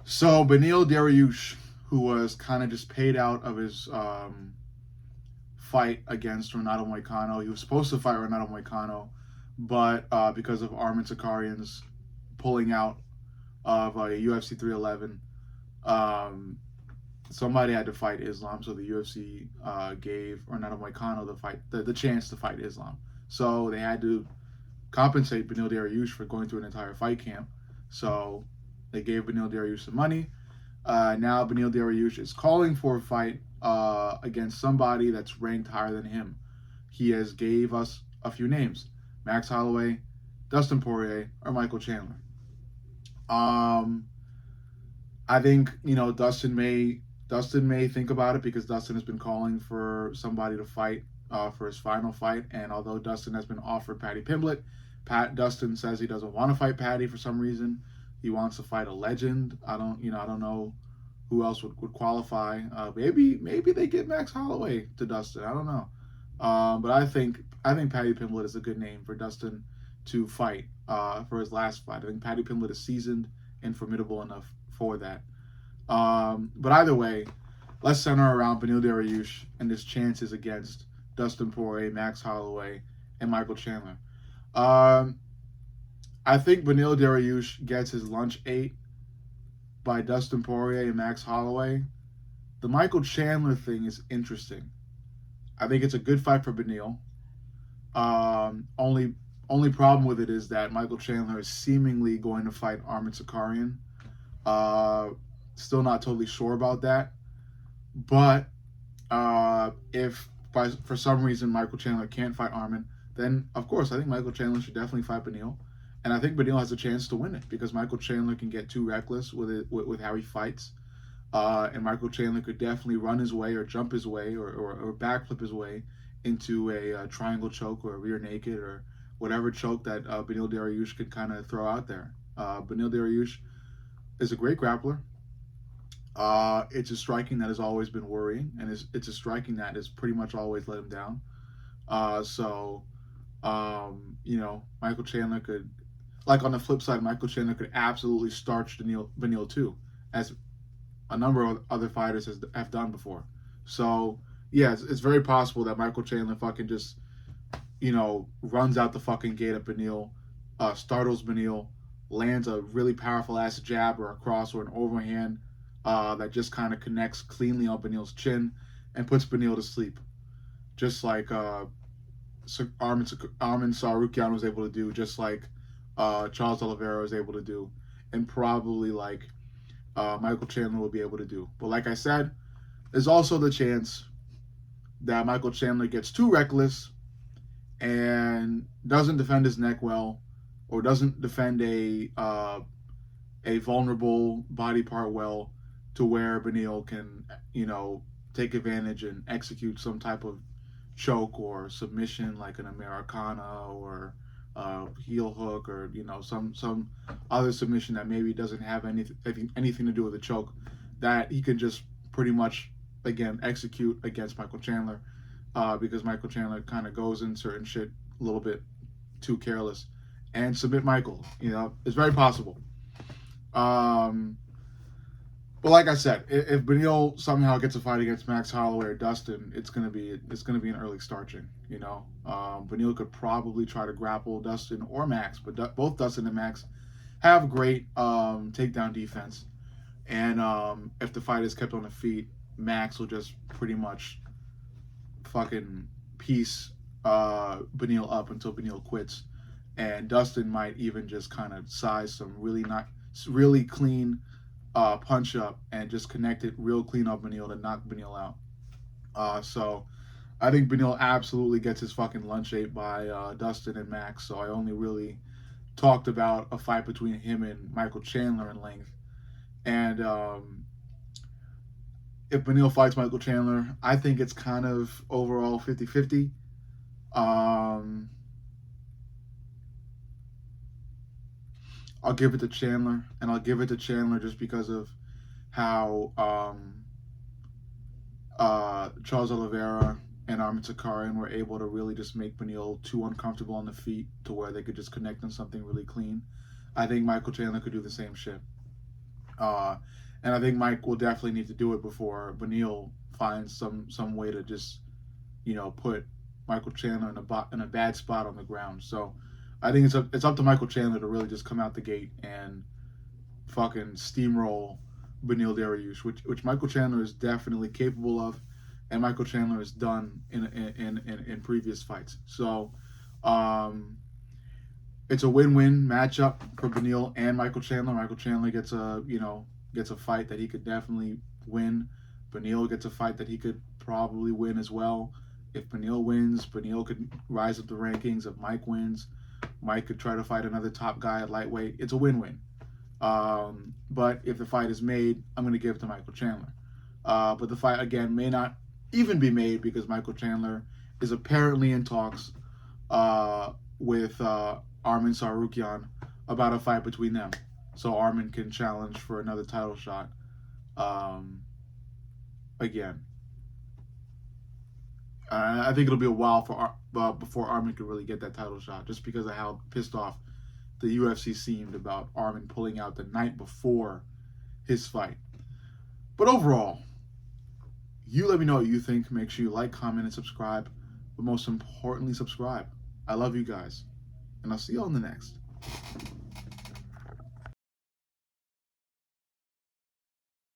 So Beneil Dariush, who was kind of just paid out of his fight against Renato Moicano, he was supposed to fight Renato Moicano, but because of Armin Sakarian's pulling out of UFC 311, um, somebody had to fight Islam, so the UFC gave Renato Moicano the chance to fight Islam. So they had to compensate Beneil Dariush for going through an entire fight camp. So they gave Beneil Dariush some money. Now Beneil Dariush is calling for a fight against somebody that's ranked higher than him. He has gave us a few names: Max Holloway, Dustin Poirier, or Michael Chandler. Um, I think Dustin may think about it because Dustin has been calling for somebody to fight for his final fight, and although Dustin has been offered Paddy Pimblett, Dustin says he doesn't want to fight Paddy for some reason. He wants to fight a legend. I don't know who else would qualify. Maybe they get Max Holloway to Dustin. I don't know. But I think Paddy Pimblett is a good name for Dustin to fight for his last fight. I think Paddy Pimblett is seasoned and formidable enough for that. But either way, let's center around Beneil Dariush and his chances against Dustin Poirier, Max Holloway, and Michael Chandler. I think Beneil Dariush gets his lunch ate by Dustin Poirier and Max Holloway. The Michael Chandler thing is interesting. I think it's a good fight for Beneil. Only problem with it is that Michael Chandler is seemingly going to fight Armin Sakarian. Still not totally sure about that. But if for some reason Michael Chandler can't fight Armin, then of course I think Michael Chandler should definitely fight Beneil. And I think Beneil has a chance to win it because Michael Chandler can get too reckless with how he fights. And Michael Chandler could definitely run his way or jump his way or backflip his way into a triangle choke or a rear naked or whatever choke that Beneil Dariush could kind of throw out there. Beneil Dariush is a great grappler. It's a striking that has always been worrying, and it's a striking that has pretty much always let him down. Michael Chandler could, like on the flip side, Michael Chandler could absolutely starch Beneil too, as a number of other fighters have done before. So yeah, it's very possible that Michael Chandler fucking just, runs out the fucking gate at Beneil, startles Beneil, lands a really powerful ass jab or a cross or an overhand that just kind of connects cleanly on Beneil's chin and puts Beneil to sleep, just like Armin Tsarukyan was able to do, just like Charles Oliveira was able to do, and probably like Michael Chandler will be able to do. But like I said, there's also the chance that Michael Chandler gets too reckless and doesn't defend his neck well, or doesn't defend a vulnerable body part well, to where Beneil can, take advantage and execute some type of choke or submission like an Americana or heel hook or some other submission that maybe doesn't have anything to do with the choke, that he can just pretty much again execute against Michael Chandler, because Michael Chandler kind of goes in certain shit a little bit too careless and submit Michael. It's very possible. But like I said, if Beneil somehow gets a fight against Max Holloway or Dustin, it's gonna be an early starching. Beneil could probably try to grapple Dustin or Max, but both Dustin and Max have great takedown defense, and if the fight is kept on the feet, Max will just pretty much fucking piece Beneil up until Beneil quits, and Dustin might even just kind of size some really clean punch up and just connect it real clean on Beneil to knock Beneil out. So I think Beneil absolutely gets his fucking lunch ate by Dustin and Max. So I only really talked about a fight between him and Michael Chandler in length. And if Beneil fights Michael Chandler, I think it's kind of overall 50-50. I'll give it to Chandler, and I'll give it to Chandler just because of how Charles Oliveira and Armin Sakarian were able to really just make Beneil too uncomfortable on the feet to where they could just connect on something really clean. I think Michael Chandler could do the same shit. Uh, and I think Mike will definitely need to do it before Beneil finds some way to just, put Michael Chandler in a bad spot on the ground. So I think it's up to Michael Chandler to really just come out the gate and fucking steamroll Beneil Dariush, which Michael Chandler is definitely capable of, and Michael Chandler has done in previous fights. So it's a win-win matchup for Beneil and Michael Chandler. Michael Chandler gets a fight that he could definitely win. Beneil gets a fight that he could probably win as well. If Beneil wins, Beneil could rise up the rankings. If Mike wins, Mike could try to fight another top guy at lightweight. It's a win-win. But if the fight is made, I'm going to give it to Michael Chandler. But the fight, again, may not even be made because Michael Chandler is apparently in talks with Arman Tsarukyan about a fight between them. So Arman can challenge for another title shot again. I think it'll be a while before Arman can really get that title shot, just because of how pissed off the UFC seemed about Arman pulling out the night before his fight. But overall, you let me know what you think. Make sure you like, comment, and subscribe. But most importantly, subscribe. I love you guys. And I'll see you on the next.